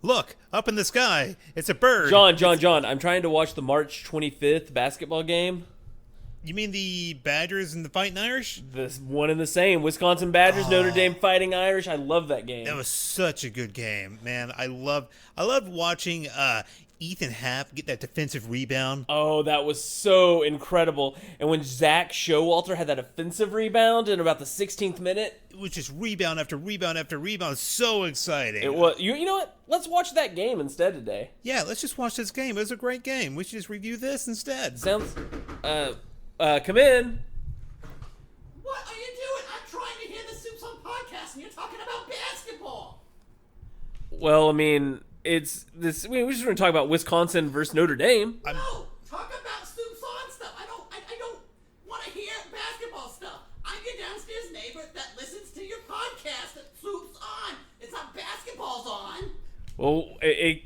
Look, up in the sky. It's a bird. John. I'm trying to watch the March 25th basketball game. You mean the Badgers and the Fighting Irish? This one and the same. Wisconsin Badgers, Notre Dame Fighting Irish. I love that game. That was such a good game, man. I loved watching Ethan Happ get that defensive rebound. Oh, that was so incredible. And when Zach Showalter had that offensive rebound in about the 16th minute. It was just rebound after rebound after rebound. So exciting. It was. You know what? Let's watch that game instead today. Yeah, let's just watch this game. It was a great game. We should just review this instead. Sounds... come in. What are you doing? I'm trying to hear the Supes on podcast and you're talking about basketball. Well, I mean, it's this. We just want to talk about Wisconsin versus Notre Dame. No, talk about Supes on stuff. I don't want to hear basketball stuff. I'm your downstairs neighbor that listens to your podcast that Supes on. It's not basketball's on. Well,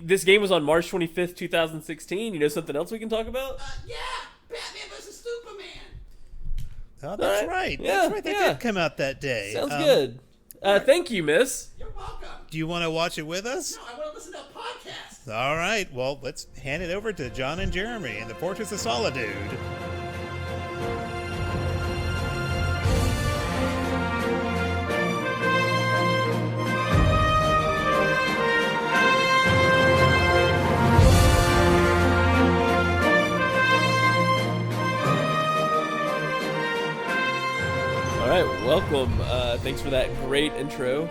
this game was on March 25th, 2016. You know something else we can talk about? Yeah, Batman versus Superman. Oh, that's right. Yeah, That's right. They did come out that day. Sounds good. Thank you, miss. You're welcome. Do you want to watch it with us? No, I want to listen to a podcast. All right. Well, let's hand it over to Jon and Jeremy in the Fortress of Solidude. All right, welcome. Thanks for that great intro,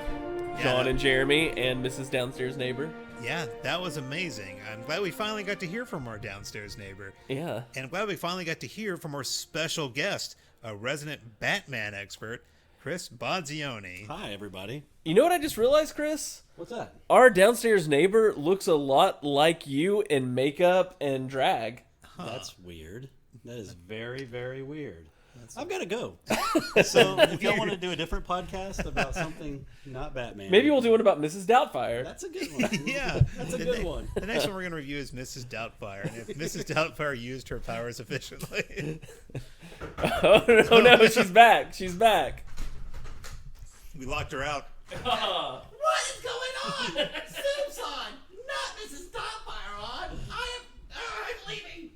Jon and Jeremy and Mrs. Downstairs Neighbor. Yeah, that was amazing. I'm glad we finally got to hear from our downstairs neighbor. Yeah. And I'm glad we finally got to hear from our special guest, a resident Batman expert, Chris Bonzioni. Hi, everybody. You know what I just realized, Chris? What's that? Our downstairs neighbor looks a lot like you in makeup and drag. That's weird. That is very, very weird. I've got to go. So if y'all want to do a different podcast about something not Batman. Maybe we'll do one about Mrs. Doubtfire. That's a good one. Yeah. That's a good one. The next one we're going to review is Mrs. Doubtfire. And if Mrs. Doubtfire used her powers efficiently. Oh, no, she's back. She's back. We locked her out. What is going on? Supes on, not Mrs. Doubtfire on. I'm leaving.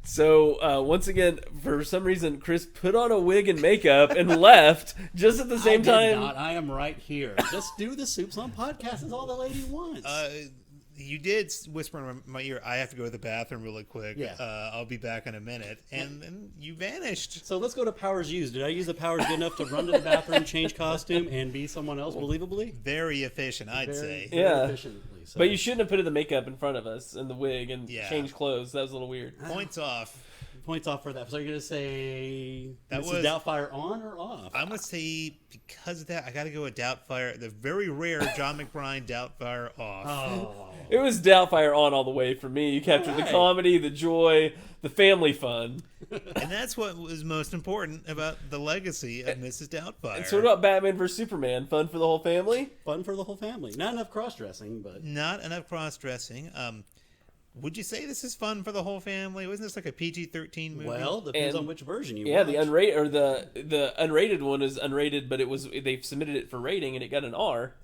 So, once again, for some reason, Chris put on a wig and makeup and left just at the same I did time. not. I am right here. Just do the Supes on podcast is all the lady wants. You did whisper in my ear, I have to go to the bathroom really quick. Yeah. I'll be back in a minute. And then you vanished. So let's go to powers used. Did I use the powers good enough to run to the bathroom, change costume, and be someone else believably? Very efficient, I'd say. Very Yeah. efficiently. So. But you shouldn't have put the makeup in front of us and the wig and Yeah. changed clothes. That was a little weird. Points off. Points off for that. So you're going to say That Mrs. was- Doubtfire on or off? I'm going to say, because of that, I got to go with Doubtfire. The very rare John McBride Doubtfire off. Oh. It was Doubtfire on all the way for me. You captured the Alright. comedy, the joy, the family fun. And that's what was most important about the legacy of Mrs. Doubtfire. And so what about Batman vs. Superman? Fun for the whole family? Fun for the whole family. Not enough cross-dressing, but... Not enough cross-dressing. Would you say this is fun for the whole family? Wasn't this like a PG-13 movie? Well, depends And- on which version you Yeah, watch. the unrated or the unrated one is unrated, but they submitted it for rating and it got an R.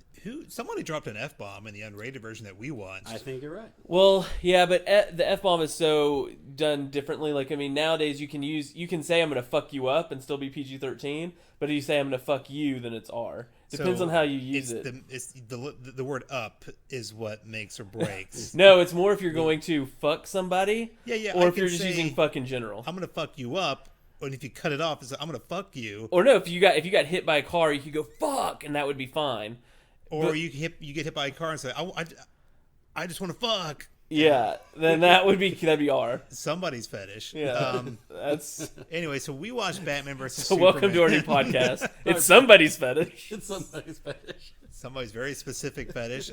Somebody dropped an F-bomb in the unrated version that we watched. I think you're right. Well, yeah, but the F-bomb is so done differently. Like, I mean, nowadays you can say I'm going to fuck you up and still be PG-13, but if you say I'm going to fuck you, then it's R. Depends So on how you use it's it. It's the word up is what makes or breaks. No, it's more if you're going to fuck somebody, Yeah, or I if you're can just say, using fuck in general. I'm going to fuck you up, and if you cut it off, it's I'm going to fuck you. Or no, if you got hit by a car, you could go fuck, and that would be fine. Or you get hit by a car and say, I just want to fuck. Yeah, then that'd be R. Somebody's fetish. Yeah, that's. Anyway, so we watched Batman versus So Superman. welcome to our new podcast. It's somebody's fetish. It's somebody's fetish. Somebody's very specific fetish.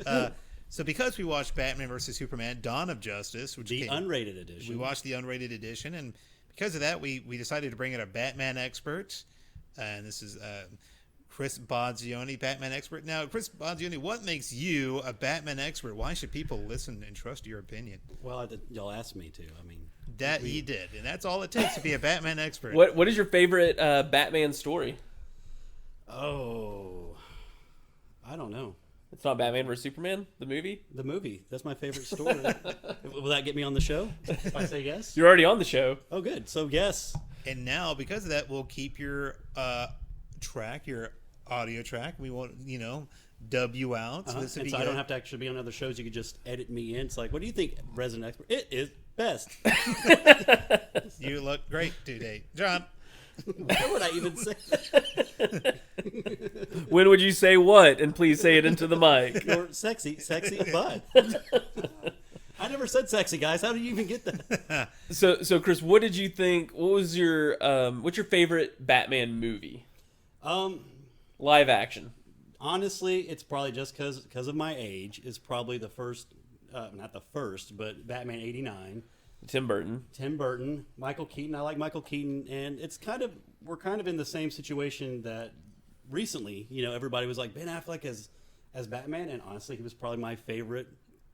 So because we watched Batman versus Superman, Dawn of Justice, which The unrated edition. we watched the unrated edition, and because of that, we decided to bring in a Batman expert, and this is Chris Bonzioni, Batman expert. Now, Chris Bonzioni, what makes you a Batman expert? Why should people listen and trust your opinion? Well, y'all asked me to. I mean, That he did, and that's all it takes to be a Batman expert. What is your favorite Batman story? oh, I don't know. It's not Batman vs Superman, the movie. The movie. That's my favorite story. Will that get me on the show if I say yes? You're already on the show. Oh, good. So yes. And now, because of that, we'll keep your track, your audio track. We won't, dub you out. So this would And be so I good. don't have to actually be on other shows. You could just edit me in. It's like, what do you think, resident expert? It is best. You look great today, John. Why would I even say When would you say what? And please say it into the mic. you're sexy butt? I never said sexy, guys. How did you even get that? So Chris, what did you think? What's your favorite Batman movie? Live action. Honestly, it's probably just because of my age. It's probably the first, not the first, but Batman '89. Tim Burton. Tim Burton, Michael Keaton. I like Michael Keaton, and we're kind of in the same situation that recently, everybody was like Ben Affleck as Batman, and honestly, he was probably my favorite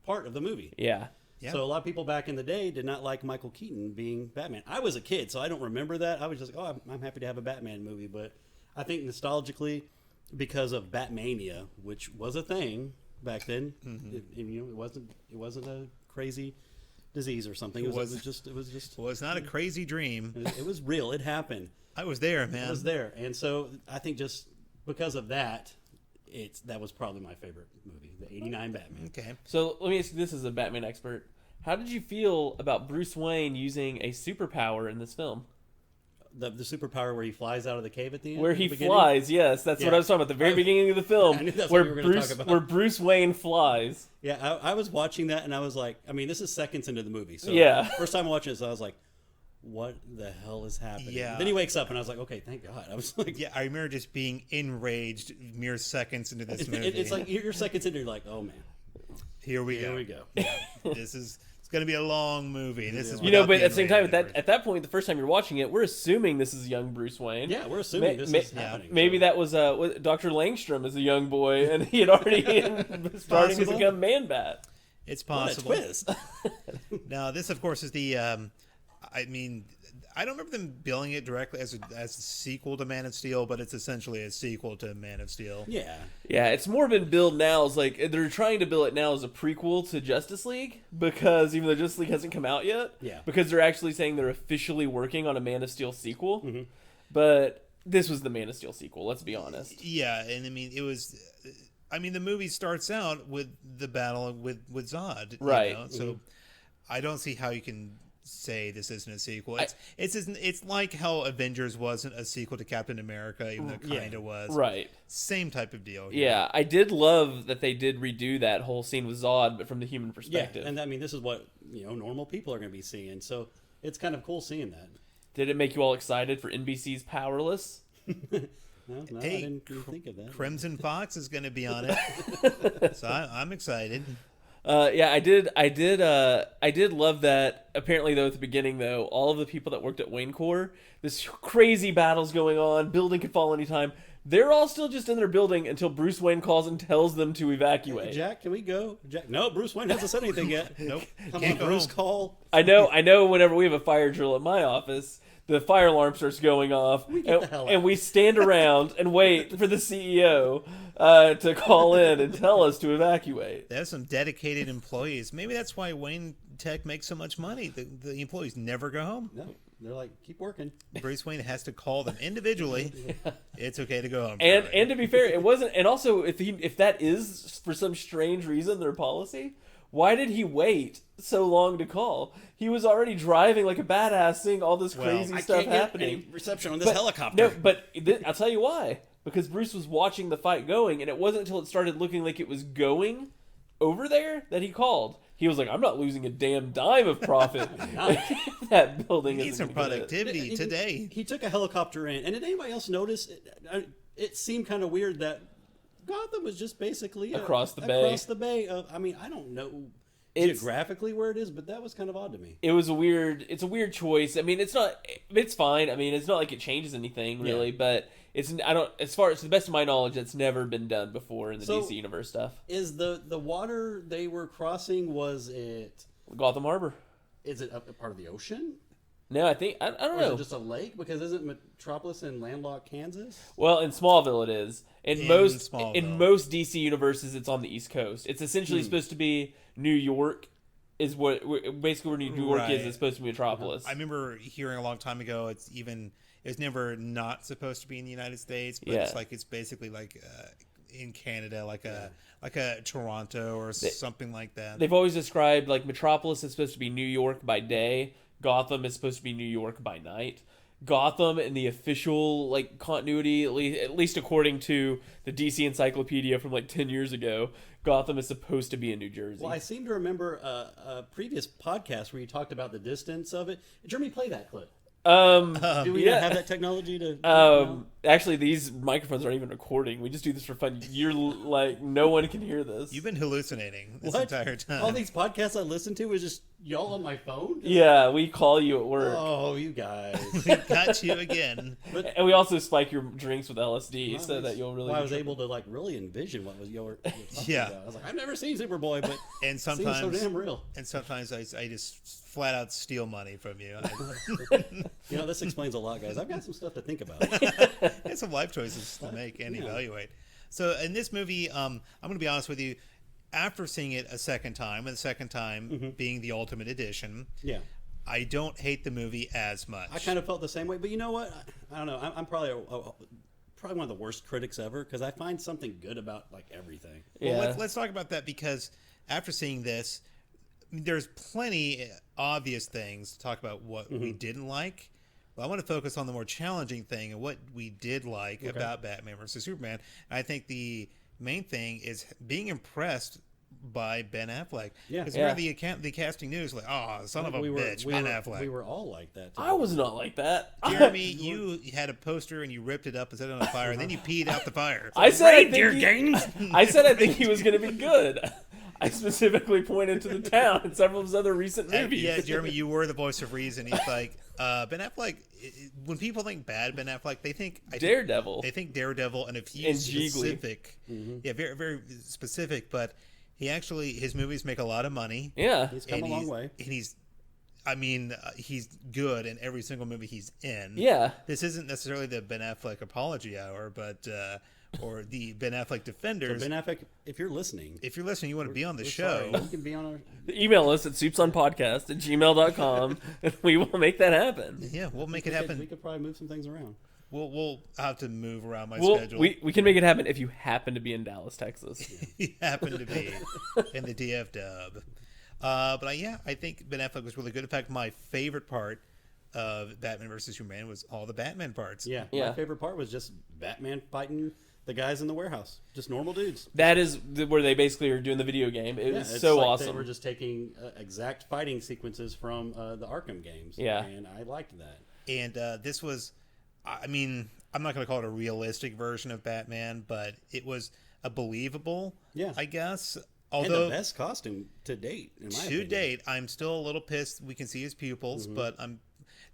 part of the movie. Yeah. Yeah. So a lot of people back in the day did not like Michael Keaton being Batman. I was a kid, so I don't remember that. I was just like, I'm happy to have a Batman movie, but I think nostalgically, because of Batmania, which was a thing back then, it wasn't a crazy disease or something. It was just Well, it's not a crazy dream. it was real. It happened. I was there, man. I was there, and so I think just because of that, that was probably my favorite movie, the '89 Batman. Okay. So let me ask you this as a Batman expert. How did you feel about Bruce Wayne using a superpower in this film? The superpower where he flies out of the cave at the end? Where in the he beginning? flies, yes. That's what Yeah. I was talking about at the very beginning of the film. I knew that's where what you were gonna Bruce talk about. where Bruce Wayne flies. Yeah, I was watching that and I was like, I mean, this is seconds into the movie. So Yeah. first time watching this, I was like, what the hell is happening? Yeah. Then he wakes up and I was like, okay, thank God. I was like, Yeah, I remember just being enraged mere seconds into this movie. it's like you're seconds into, you're like, oh man, here we here we go. It's going to be a long movie. This is But at the without same time, being at that point, the first time you're watching it, we're assuming this is young Bruce Wayne. Yeah, we're assuming this is happening. Maybe that was Dr. Langstrom as a young boy, and he had already starting to Possible. become Man-Bat. It's What a possible. twist. Now, this, of course, is the. I don't remember them billing it directly as a sequel to Man of Steel, but it's essentially a sequel to Man of Steel. Yeah. Yeah, it's more been billed now as like they're trying to bill it now as a prequel to Justice League because even though Justice League hasn't come out yet, Yeah. because they're actually saying they're officially working on a Man of Steel sequel. But this was the Man of Steel sequel. Let's be honest. Yeah, and it was. The movie starts out with the battle with Zod, Right. So I don't see how you can say this isn't a sequel. It's like how Avengers wasn't a sequel to Captain America, even though it kind of was. Right. Same type of deal. Here. Yeah, I did love that they did redo that whole scene with Zod, but from the human Yeah. perspective. And this is what, normal people are going to be seeing. So it's kind of cool seeing that. Did it make you all excited for NBC's Powerless? No, Hey, I didn't even think of that. Crimson Fox is going to be on it, so I'm excited. Yeah, I did love that. Apparently, though, at the beginning, though, all of the people that worked at Wayne Corps, this crazy battle's going on, building could fall anytime. They're all still just in their building until Bruce Wayne calls and tells them to evacuate. Jack, can we go? Jack, no, Bruce Wayne hasn't said anything yet. Nope. Come Can't on, go Bruce, home. call. I know. Whenever we have a fire drill at my office, the fire alarm starts going off, get the hell out. and we stand around and wait for the CEO to call in and tell us to evacuate. They have some dedicated employees. Maybe that's why Wayne Tech makes so much money. The employees never go home. No, they're like, keep working. Bruce Wayne has to call them individually. It's okay to go home. And to be fair, it wasn't. And also, if that is for some strange reason their policy, why did he wait so long to call? He was already driving like a badass, seeing all this crazy stuff happening. Reception on this helicopter. No, but I'll tell you why. Because Bruce was watching the fight going, and it wasn't until it started looking like it was going over there that he called. He was like, "I'm not losing a damn dime of profit. That building Need isn't some gonna get it." productivity today. He took a helicopter in, and did anybody else notice? It seemed kind of weird that Gotham was just basically Across the bay. Across the bay. I don't know geographically where it is, but that was kind of odd to me. It's a weird choice. I mean, it's fine. I mean, it's not like it changes anything really, but as far as to the best of my knowledge, it's never been done before in the DC universe stuff. Is the water they were crossing, was it? Gotham Harbor. Is it a part of the ocean? No, I think I don't Or is know. it just a lake? Because isn't Metropolis in landlocked Kansas? Well, in Smallville it is. In Smallville. most DC universes, it's on the East Coast. It's essentially supposed to be New York. Is basically where New York is. It's supposed to be Metropolis. I remember hearing a long time ago. It's never not supposed to be in the United States, but it's basically like in Canada, like a Toronto or something like that. They've always described like Metropolis is supposed to be New York by day. Gotham is supposed to be New York by night. Gotham in the official like continuity, at least according to the DC Encyclopedia from like 10 years ago, Gotham is supposed to be in New Jersey. Well, I seem to remember a previous podcast where you talked about the distance of it. Jeremy, play that clip. Do we not have that technology to? Actually, these microphones aren't even recording. We just do this for fun. You're like, no one can hear this. You've been hallucinating this What? entire time. All these podcasts I listen to is just y'all on my phone. Yeah, we call you at work. Oh, you guys. We got you again. And we also spike your drinks with LSD so that you'll really. Well, I was able to like really envision what was you were talking about. I was like, I've never seen Superboy, but And it seems sometimes so damn real. And sometimes I just flat out steal money from you. You know, this explains a lot, guys. I've got some stuff to think about. And some life choices to make and evaluate. So in this movie, I'm going to be honest with you. After seeing it a second time, and the second time being the Ultimate Edition, Yeah. I don't hate the movie as much. I kind of felt the same way, but you know what? I don't know. I'm probably probably one of the worst critics ever because I find something good about like everything. Well, let's talk about that because after seeing this, there's plenty obvious things to talk about what we didn't like. But I want to focus on the more challenging thing and what we did like about Batman versus Superman. And I think the main thing is being impressed by Ben Affleck. Yeah. Because we're the casting news like, oh, son of a bitch, Ben Affleck. We were all like that. I was not like that. Jeremy, you had a poster and you ripped it up and set it on fire, and then you peed out the fire. I said I think he was going to be good. I specifically pointed to the town and several of his other recent movies. Yeah, Jeremy, you were the voice of reason. He's like, Ben Affleck, when people think bad Ben Affleck, they think Daredevil. They think Daredevil and a few specific. Mm-hmm. Yeah, very, very specific, but his movies make a lot of money. Yeah. He's come a long way. And he's good in every single movie he's in. Yeah. This isn't necessarily the Ben Affleck apology hour, but or the Ben Affleck defenders. So Ben Affleck, if you're listening, you want to be on the we're show. sorry. You can be on our. Email us at supesonpodcast@gmail.com and we will make that happen. Yeah, we'll make it happen. We could probably move some things around. We'll have to move around my schedule. We can make it happen if you happen to be in Dallas, Texas. You happen to be in the DF dub. I think Ben Affleck was really good. In fact, my favorite part of Batman vs. Superman was all the Batman parts. Yeah. My favorite part was just Batman fighting the guys in the warehouse, just normal dudes. That is where they basically are doing the video game. It was so awesome. They were just taking exact fighting sequences from the Arkham games. Yeah. And I liked that. And this was, I'm not going to call it a realistic version of Batman, but it was a believable, I guess. Although, and the best costume to date, in my opinion. To date, I'm still a little pissed we can see his pupils, but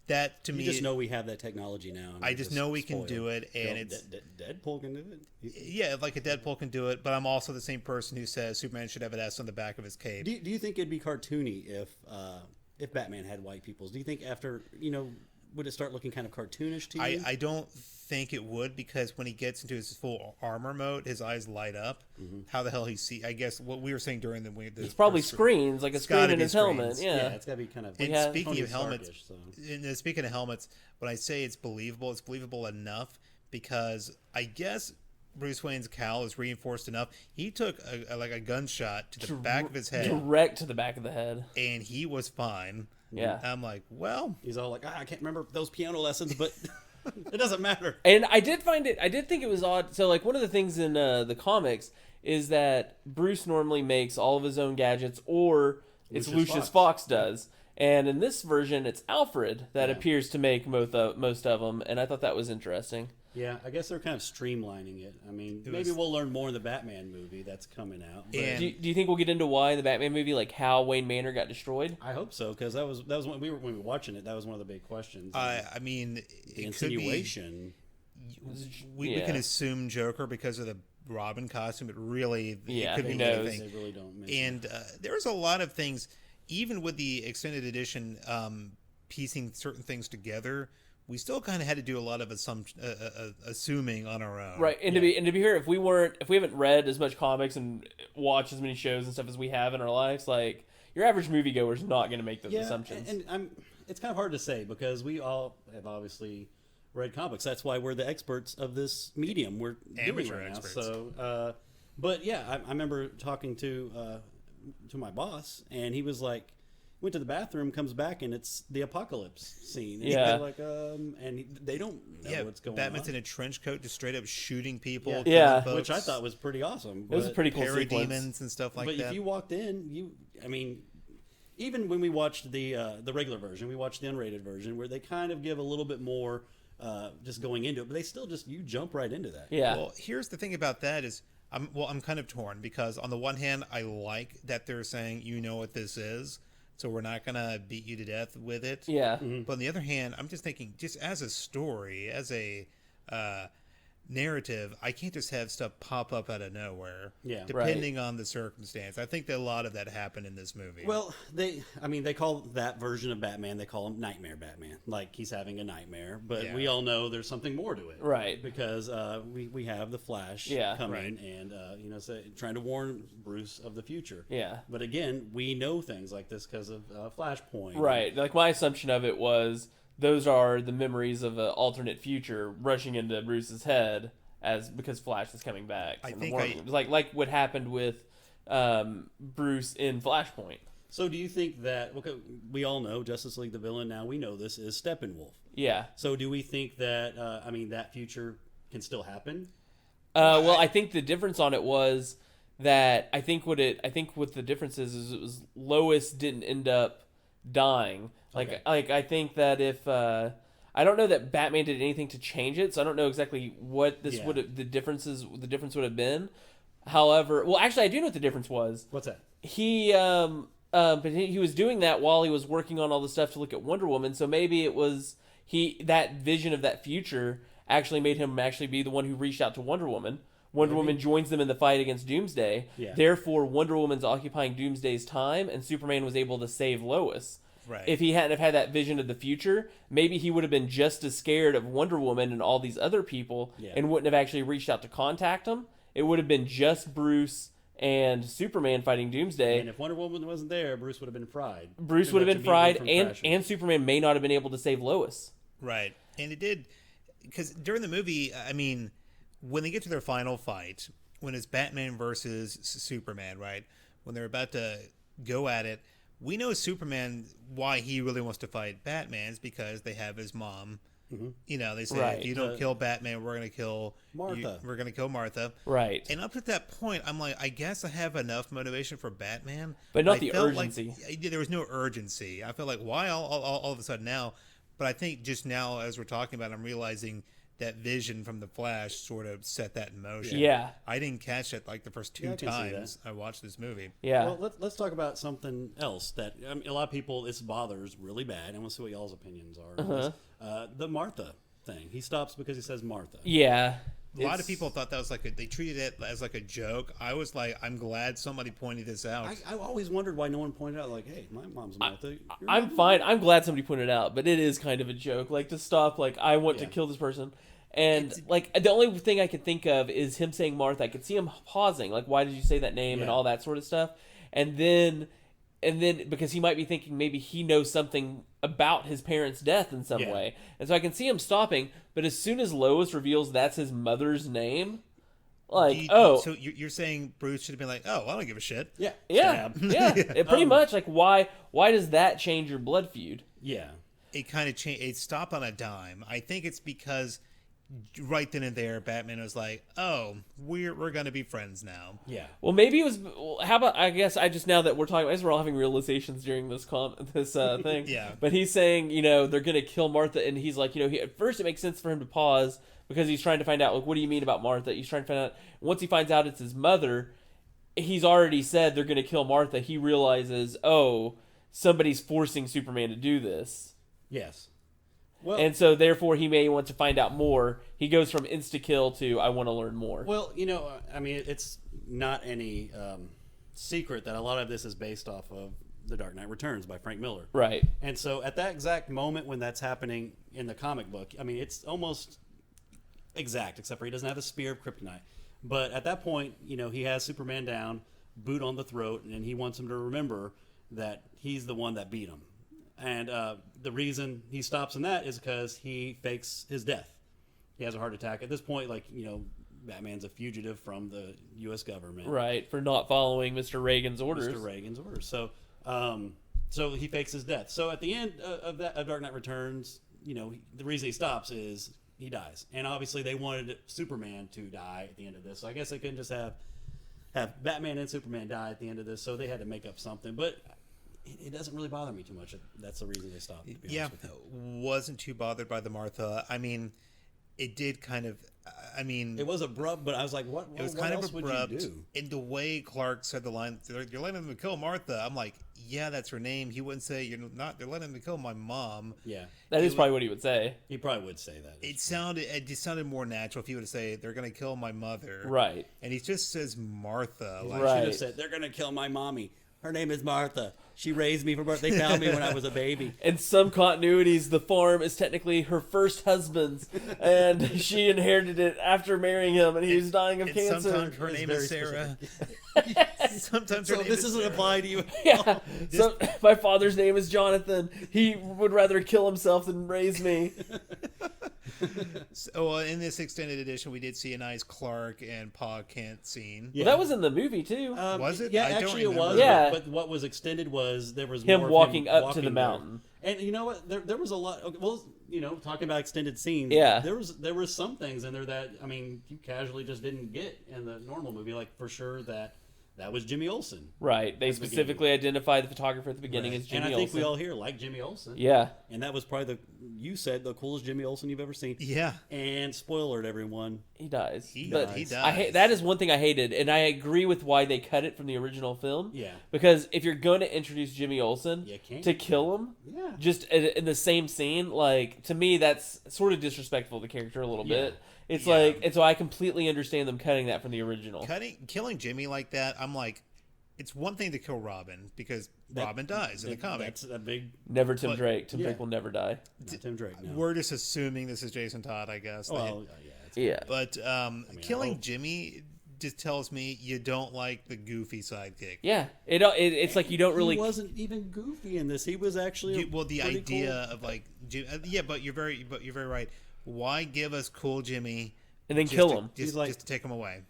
that to me, you just know we have that technology now. I just know we can do it, and it's Deadpool can do it. Yeah, like a Deadpool can do it, but I'm also the same person who says Superman should have an S on the back of his cape. Do you think it'd be cartoony if Batman had white pupils? Do you think after would it start looking kind of cartoonish to you? I don't think it would, because when he gets into his full armor mode, his eyes light up. How the hell he see? I guess what we were saying during the it's probably screens, like a screen in his helmet. Yeah, it's got to be kind of. And speaking of helmets, speaking of helmets, when I say it's believable enough because I guess Bruce Wayne's cowl is reinforced enough. He took a gunshot to the back of his head, direct to the back of the head, and he was fine. Yeah, I'm like, well, he's all like, I can't remember those piano lessons, but it doesn't matter. And I did think it was odd. So like one of the things in the comics is that Bruce normally makes all of his own gadgets, or it's Lucius Fox does. And in this version, it's Alfred that appears to make most of them, and I thought that was interesting. Yeah, I guess they're kind of streamlining it. I mean, maybe we'll learn more in the Batman movie that's coming out. Do you think we'll get into why in the Batman movie, like how Wayne Manor got destroyed? I hope so, because that was when we were watching it. That was one of the big questions. I mean, the insinuation. We can assume Joker because of the Robin costume, but really, it could be anything. They really don't. And there's a lot of things, even with the extended edition. piecing certain things together, we still kind of had to do a lot of assuming on our own. Right, and to be fair, if we haven't read as much comics and watched as many shows and stuff as we have in our lives, like your average moviegoer is not going to make those assumptions. And it's kind of hard to say because we all have obviously read comics. That's why we're the experts of this medium we're doing right now. So, but yeah, I remember talking to my boss, and he was like, went to the bathroom, comes back, and it's the apocalypse scene. And yeah. like, and they don't know what's going on. Batman's in a trench coat, just straight up shooting people. Yeah. Which I thought was pretty awesome. It was a pretty cool parademons sequence and stuff like that. But if you walked in, even when we watched the regular version, we watched the unrated version, where they kind of give a little bit more just going into it, but they still you jump right into that. Yeah. Well, here's the thing about that is, I'm kind of torn because on the one hand, I like that they're saying, you know what this is, so we're not going to beat you to death with it. Yeah. Mm-hmm. But on the other hand, I'm just thinking, just as a story, as a narrative, I can't just have stuff pop up out of nowhere. Yeah. Depending on the circumstance. I think that a lot of that happened in this movie. Well, they call that version of Batman, they call him Nightmare Batman. Like he's having a nightmare. But we all know there's something more to it. Right. Because we have the Flash coming and, trying to warn Bruce of the future. Yeah. But again, we know things like this because of Flashpoint. Right. Like my assumption of it was those are the memories of an alternate future rushing into Bruce's head because Flash is coming back. I think like what happened with Bruce in Flashpoint. So do you think that, we all know Justice League, the villain now, we know this is Steppenwolf. Yeah. So do we think that, that future can still happen? Well, I think the difference on it was that I think what the difference is it was Lois didn't end up dying. Like I think that if I don't know that Batman did anything to change it, so I don't know exactly what this the difference would have been. However, well, actually, I do know what the difference was. What's that? He but he was doing that while he was working on all the stuff to look at Wonder Woman. So maybe it was that vision of that future actually made him actually be the one who reached out to Wonder Woman. Wonder Woman joins them in the fight against Doomsday. Yeah. Therefore, Wonder Woman's occupying Doomsday's time, and Superman was able to save Lois. Right. If he hadn't have had that vision of the future, maybe he would have been just as scared of Wonder Woman and all these other people and wouldn't have actually reached out to contact them. It would have been just Bruce and Superman fighting Doomsday. And if Wonder Woman wasn't there, Bruce would have been fried. Bruce would have been fried, and Superman may not have been able to save Lois. Right. And it did, because during the movie, when they get to their final fight, when it's Batman versus Superman, right? When they're about to go at it, we know Superman, why he really wants to fight Batman's because they have his mom. Mm-hmm. They say, if you don't kill Batman, we're going to kill Martha. We're going to kill Martha. Right. And up to that point, I'm like, I guess I have enough motivation for Batman. But not the urgency. There was no urgency. I felt like, why all of a sudden now? But I think just now, as we're talking about it, I'm realizing that vision from the Flash sort of set that in motion. Yeah. I didn't catch it like the first two times I watched this movie. Yeah. Well, let's talk about something else that a lot of people, this bothers really bad. I want to see what y'all's opinions are. The Martha thing. He stops because he says Martha. Yeah. A lot of people thought that was they treated it as like a joke. I was like, I'm glad somebody pointed this out. I always wondered why no one pointed out, like, hey, my mom's Martha. I'm fine. I'm glad somebody pointed it out, but it is kind of a joke. Like, to stop, like, I want to kill this person. And, the only thing I can think of is him saying Martha. I could see him pausing, like, why did you say that name and all that sort of stuff. And then, because he might be thinking maybe he knows something about his parents' death in some way. And so I can see him stopping, but as soon as Lois reveals that's his mother's name, So you're saying Bruce should have been like, oh, I don't give a shit. Yeah. Yeah. Pretty much, like, why does that change your blood feud? Yeah. It kind of changed. It stopped on a dime. I think it's because right then and there, Batman was like, "Oh, we're gonna be friends now." Yeah. Well, maybe it was. How about? I guess now that we're talking, I guess we're all having realizations during this thing. Yeah. But he's saying, they're gonna kill Martha, and he's like, at first it makes sense for him to pause because he's trying to find out, like, what do you mean about Martha? He's trying to find out. Once he finds out it's his mother, he's already said they're gonna kill Martha. He realizes, oh, somebody's forcing Superman to do this. Yes. Well, And so, therefore, he may want to find out more. He goes from insta-kill to, I want to learn more. Well, it's not any secret that a lot of this is based off of The Dark Knight Returns by Frank Miller. Right. And so at that exact moment when that's happening in the comic book, I mean, it's almost exact, except for he doesn't have a spear of kryptonite. But at that point, he has Superman down, boot on the throat, and he wants him to remember that he's the one that beat him. And the reason he stops in that is because he fakes his death. He has a heart attack. At this point, Batman's a fugitive from the U.S. government. Right, for not following Mr. Reagan's orders. Mr. Reagan's orders. So he fakes his death. So at the end of Dark Knight Returns, the reason he stops is he dies. And obviously they wanted Superman to die at the end of this. So I guess they couldn't just have Batman and Superman die at the end of this. So they had to make up something. But it doesn't really bother me too much. That's the reason they stopped. To be honest with you. Wasn't too bothered by the Martha. I mean, it did kind of. I mean, it was abrupt, but I was like, "What? It was what kind else of abrupt. Would you do? In the way Clark said the line, "You're letting them kill Martha." I'm like, "Yeah, that's her name." He wouldn't say, "You're not. They're letting them kill my mom." Yeah, that is probably what he would say. He probably would say that. It just sounded more natural if he would have said, "They're going to kill my mother." Right. And he just says Martha. Like, right. Should have said, "They're going to kill my mommy. Her name is Martha. She raised me from birth. They found me when I was a baby." In some continuities, the farm is technically her first husband's, and she inherited it after marrying him, and he was dying of cancer. Sometimes her name is Sarah. Sometimes her So name this is doesn't Sarah. apply to you. Yeah. So my father's name is Jonathan. He would rather kill himself than raise me. So in this extended edition, we did see a nice Clark and Pa Kent scene. Yeah. Well, that was in the movie too. Was it? Yeah, I don't actually it was. remember. Yeah. But what was extended was there was Him more of walking up to walking the there. mountain. And you know what? There was a lot. Okay, well, talking about extended scenes. Yeah. There was some things in there that you casually just didn't get in the normal movie. Like for sure that was Jimmy Olsen. Right. They specifically identified the photographer at the beginning as Jimmy And I think Olsen. we all here like Jimmy Olsen. Yeah. And that was probably the coolest Jimmy Olsen you've ever seen. Yeah. And spoiler alert, everyone. He dies. He But dies. that is one thing I hated, and I agree with why they cut it from the original film. Yeah. Because if you're going to introduce Jimmy Olsen You can't. to kill him, Yeah. just in the same scene, to me, that's sort of disrespectful to the character a little bit. It's Yeah. and so I completely understand them cutting that from the original. Killing Jimmy like that, I'm like, it's one thing to kill Robin because Robin dies in the comic. That's a big. Never Tim But- Drake. Tim yeah. Drake will never die. Not Tim Drake. No. We're just assuming this is Jason Todd, I guess. Well, yeah. Yeah. But I killing hope. Jimmy just tells me you don't like the goofy sidekick. Yeah. It's like you don't really. He wasn't even goofy in this. He was actually. The pretty idea cool. of yeah, but you're very right. Why give us cool Jimmy and then just kill to- him. just, He's like- just to take him away?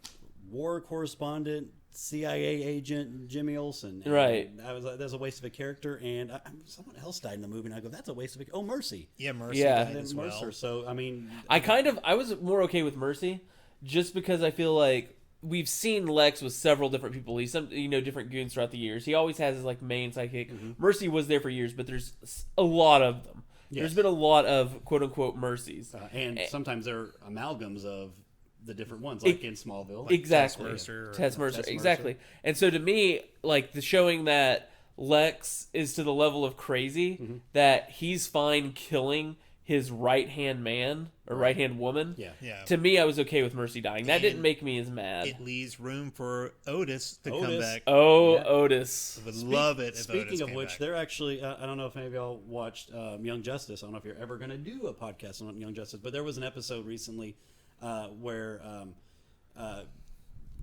War correspondent, CIA agent Jimmy Olsen. And Right. I was like, that's a waste of a character. And someone else died in the movie, and I go, that's a waste of a. Oh, Mercy. Yeah, Mercy Yeah. died And as then well. Mercer. So I mean, I was more okay with Mercy, just because I feel like we've seen Lex with several different people. He's different goons throughout the years. He always has his main sidekick. Mercy was there for years, but there's a lot of them. Yes. There's been a lot of quote unquote mercies. and sometimes they're amalgams of the different ones, like in Smallville. Exactly. Tess Mercer or- Tess Mercer. Tess Mercer. Exactly. And so to me, the showing that Lex is to the level of crazy that he's fine killing his right-hand man or right-hand woman. Yeah. Yeah. To me, I was okay with Mercy dying. That didn't And make me as mad. It leaves room for Otis to come Otis. back. Oh, Yeah. Otis. Would love it if Speaking Otis of came which, back. they're actually, I don't know if any of y'all watched Young Justice. I don't know if you're ever going to do a podcast on Young Justice, but there was an episode recently where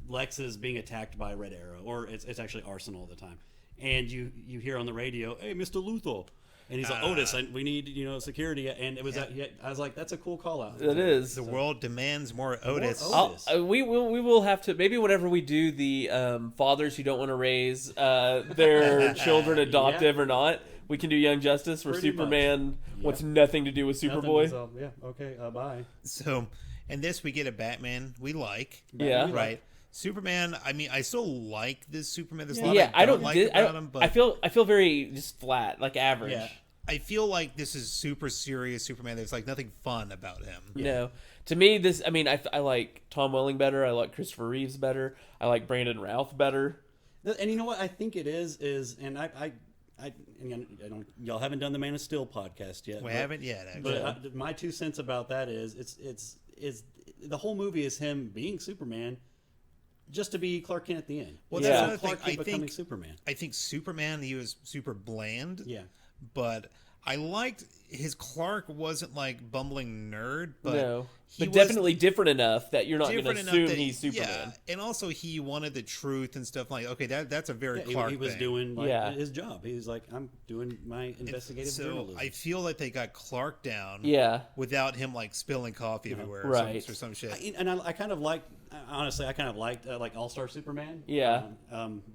Lex is being attacked by Red Arrow, or it's actually Arsenal at the time. And you hear on the radio, "Hey, Mr. Luthor." And he's like, "Otis, we need security." And it was I was like, "That's a cool call out." It is. The world demands more Otis. Otis. We will have to, maybe whenever we do the fathers who don't want to raise their children adoptive or not, we can do Young Justice where Pretty Superman much. wants nothing to do with Nothing, Superboy. so, yeah. Okay. Bye. So, in this, we get a Batman we like. Yeah. Right. Superman, I mean, I still like this Superman. There's a lot Yeah, I don't like about him, but I feel very just flat, average. Yeah. I feel like this is super serious Superman. There's nothing fun about him. No, to me, I like Tom Welling better. I like Christopher Reeves better. I like Brandon Routh better. And you know what I think it is, and I don't. Y'all haven't done the Man of Steel podcast yet. We haven't yet, actually. But my 2 cents about that is it's the whole movie is him being Superman, just to be Clark Kent at the end. Well, Yeah. that's So another Clark thing. Kent becoming Superman. I think Superman, he was super bland. Yeah. But I liked his Clark wasn't like bumbling nerd, but No. he But was definitely different enough that you're not going to different enough assume that he's Superman. Yeah, and also he wanted the truth and stuff like. Okay, that's a very Yeah, Clark he was thing. doing like, Yeah. his job. He was like, I'm doing my investigative So journalism. I feel like they got Clark down. Yeah. Without him like spilling coffee everywhere, Right. or some shit. I kind of liked, honestly, I kind of liked like All-Star Superman. Yeah.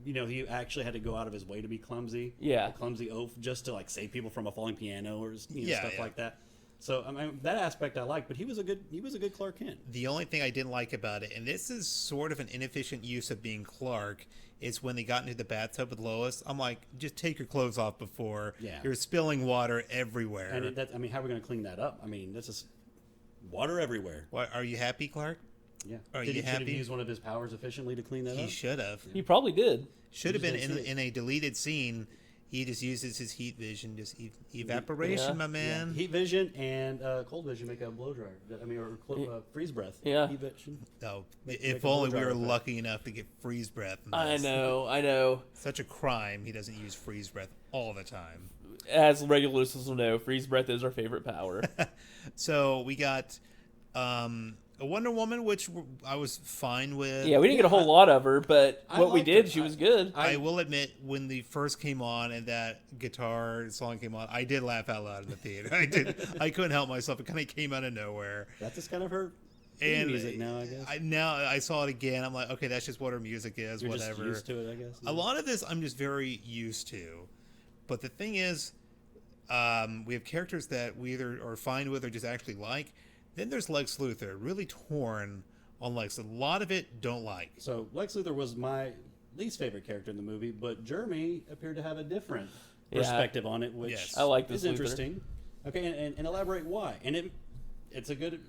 He actually had to go out of his way to be clumsy. Yeah. A clumsy oaf just to like save people from a falling piano or Yeah, stuff yeah. like that. So I mean that aspect I liked, but he was a good Clark Kent. The only thing I didn't like about it, and this is sort of an inefficient use of being Clark, is when they got into the bathtub with Lois. I'm like, just take your clothes off before you're spilling water everywhere. And how are we going to clean that up? I mean, this is water everywhere. What, are you happy, Clark? Yeah. Are Should you he have happy? used one of his powers efficiently to clean that He up? should have. He probably did. Should have You been just didn't see in a deleted scene. He just uses his heat vision, just evaporation, Yeah. my man. Heat vision and cold vision make a blow dryer. Freeze breath. Yeah. Heat vision. No, Make if a only we blow were dryer effect. lucky enough to get freeze breath. In I this. know. Such a crime. He doesn't use freeze breath all the time. As regular listeners will know, freeze breath is our favorite power. So we got a Wonder Woman, which I was fine with. Yeah, we didn't get a whole lot of her, but I what we liked did, her. she was good. I will admit, when the first came on and that guitar song came on, I did laugh out loud in the theater. I did. I couldn't help myself. It kind of came out of nowhere. That's just kind of her theme And music now, I guess. now I saw it again. I'm like, okay, that's just what her music is. You're whatever. just used to it, I guess. A lot of this I'm just very used to. But the thing is, we have characters that we either are fine with or just actually like. Then there's Lex Luthor, really torn on Lex. A lot of it don't like. So Lex Luthor was my least favorite character in the movie, but Jeremy appeared to have a different Yeah. perspective on it, which Yes. I like this is Luthor. interesting. Okay, and elaborate why. And it's a good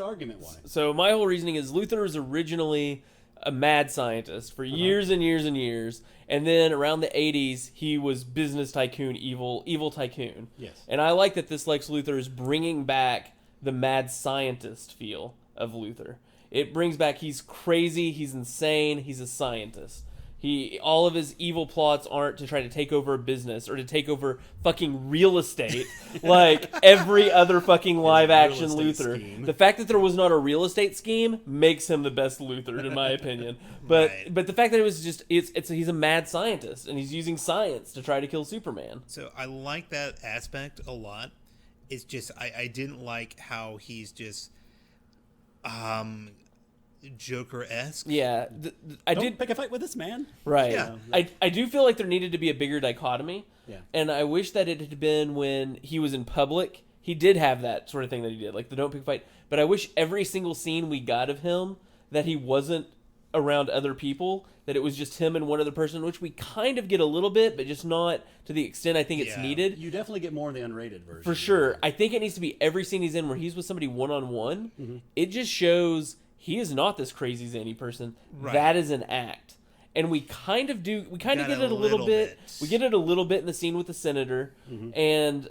argument why. So my whole reasoning is Luthor was originally a mad scientist for years and years and years, and then around the 80s he was business tycoon, evil tycoon. Yes. And I like that this Lex Luthor is bringing back the mad scientist feel of Luthor. It brings back he's crazy, he's insane, he's a scientist. All of his evil plots aren't to try to take over a business or to take over fucking real estate like every other fucking live action real estate Luthor. scheme. The fact that there was not a real estate scheme makes him the best Luthor in my opinion. But Right. but the fact that it was just he's a mad scientist and he's using science to try to kill Superman. So I like that aspect a lot. It's just I didn't like how he's just Joker-esque. Yeah, I Don't did pick a fight with this man. right. Yeah. I do feel like there needed to be a bigger dichotomy. Yeah. And I wish that it had been when he was in public. He did have that sort of thing that he did, like the don't pick a fight. But I wish every single scene we got of him that he wasn't around other people, that it was just him and one other person, which we kind of get a little bit, but just not to the extent I think it's Yeah. needed. You definitely get more in the unrated version. For sure. I think it needs to be every scene he's in where he's with somebody one-on-one. It just shows he is not this crazy zany person. Right. That is an act. And we kind of get it a little bit. We get it a little bit in the scene with the senator. And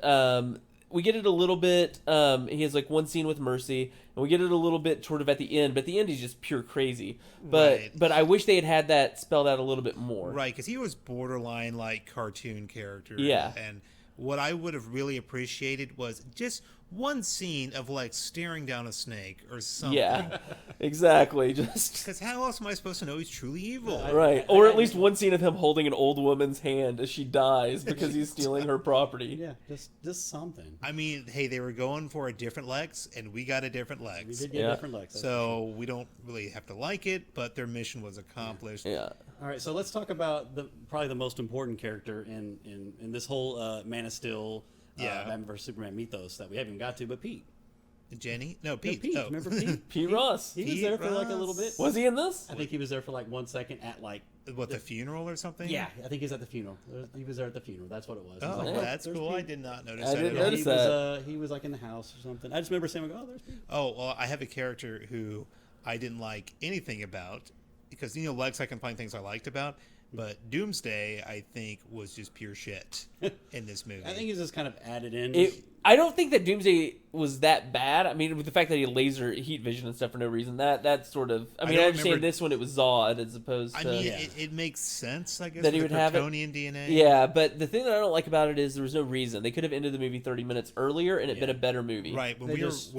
we get it a little bit. He has like one scene with Mercy. And we get it a little bit sort of at the end. But at the end, he's just pure crazy. Right. But I wish they had that spelled out a little bit more. Right, because he was borderline like cartoon character. Yeah. And what I would have really appreciated was just one scene of like staring down a snake or something. Yeah, exactly. Just Because how else am I supposed to know he's truly evil? right, or at least one scene of him holding an old woman's hand as she dies because he's stealing her property. Yeah, just something. I mean, hey, they were going for a different Lex, and we got a different We Lex. did get Yeah. different Lex. that's for So we don't really have to like it, but their mission was accomplished. Yeah, sure. All right, so let's talk about probably the most important character in this whole Man of Steel, Yeah. Batman vs Superman mythos that we haven't even got to, but Pete. Jenny? No, Yeah, Pete. Pete. Oh. Remember Pete? Pete Ross. He was Pete there for like a little Ross. bit. Was he in this? I think he was there for like 1 second at like. What, the funeral or something? Yeah, I think he's at the funeral. He was there at the funeral. That's what it was. He was Oh, like, that's there's cool. Pete. I did not notice I that. didn't at all. notice he that. was he was like in the house or something. I just remember saying, "Oh, there's Pete." Oh, well, I have a character who I didn't like anything about because, Lex I can find things I liked about. But Doomsday, I think, was just pure shit in this movie. I think he's just kind of added in. I don't think that Doomsday was that bad. I mean, with the fact that he had laser heat vision and stuff for no reason, that sort of. I mean, I understand remember- this one it was Zod as opposed to. I mean, it makes sense, I guess, That he with would the have it. Kryptonian DNA. Yeah, but the thing that I don't like about it is there was no reason. They could have ended the movie 30 minutes earlier and it'd been a better movie. Right. When They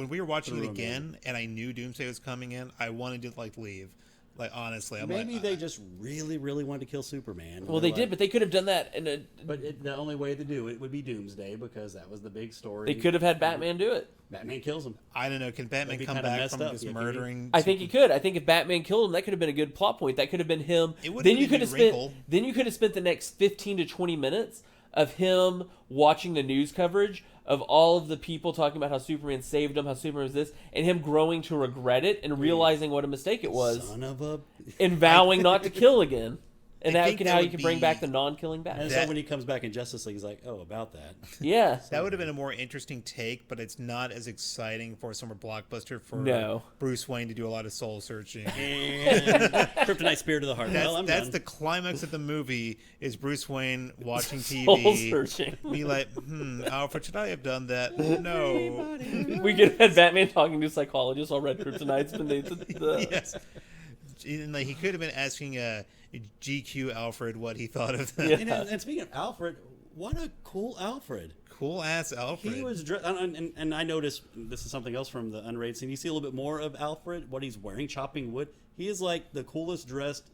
we were watching it threw him again, and I knew Doomsday was coming in, I wanted to leave. Like, honestly, I'm Maybe like, they just really, really wanted to kill Superman. Well, they did, but they could have done that in a. But the only way to do it would be Doomsday because that was the big story. They could have had Batman do it. Batman kills him. I don't know. Can Batman That'd be come kinda back messed from up, just yeah, can murdering? I think he could. I think if Batman killed him, that could have been a good plot point. That could have been him. It would've Then been you a could good have spent. wrinkle. Then you could have spent the next 15 to 20 minutes of him watching the news coverage of all of the people talking about how Superman saved him, how Superman was this, and him growing to regret it and realizing what a mistake it was, Son of a. and vowing not to kill again. And I that think could that how would you can bring be- back the non-killing And Batman. so when he comes back in Justice League, he's like, "Oh, about that." Yeah. That would have been a more interesting take, but it's not as exciting for a summer blockbuster for No. Bruce Wayne to do a lot of soul searching. And Kryptonite Spirit of the Heart. Well, I'm That's done. the climax of the movie is Bruce Wayne watching Soul TV. searching. Be like, Alfred, should I have done that? No. We could have had Batman talking to a psychologist all red kryptonites beneath the Yes. And, like, he could have been asking GQ Alfred what he thought of that. Yeah. And speaking of Alfred, what a cool Alfred. Cool ass Alfred. He was dressed, and I noticed this is something else from the unrated scene. You see a little bit more of Alfred, what he's wearing, chopping wood. He is like the coolest dressed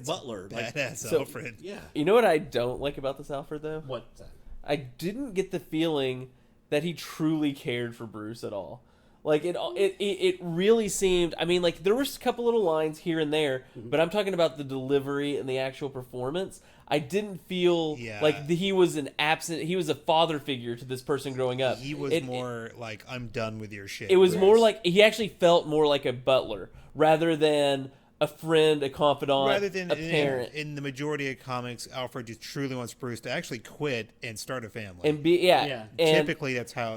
butler. Like, Badass So- Alfred. yeah. You know what I don't like about this Alfred though? What's that? I didn't get the feeling that he truly cared for Bruce at all. Like it really seemed. I mean, like there were a couple little lines here and there, but I'm talking about the delivery and the actual performance. I didn't feel Yeah. like he was He was a father figure to this person growing up. He was more like, I'm done with your shit. It was Bruce. more like he actually felt more like a butler rather than a friend, a confidant, rather than a parent. in the majority of comics, Alfred just truly wants Bruce to actually quit and start a family. And be Yeah. and typically that's how.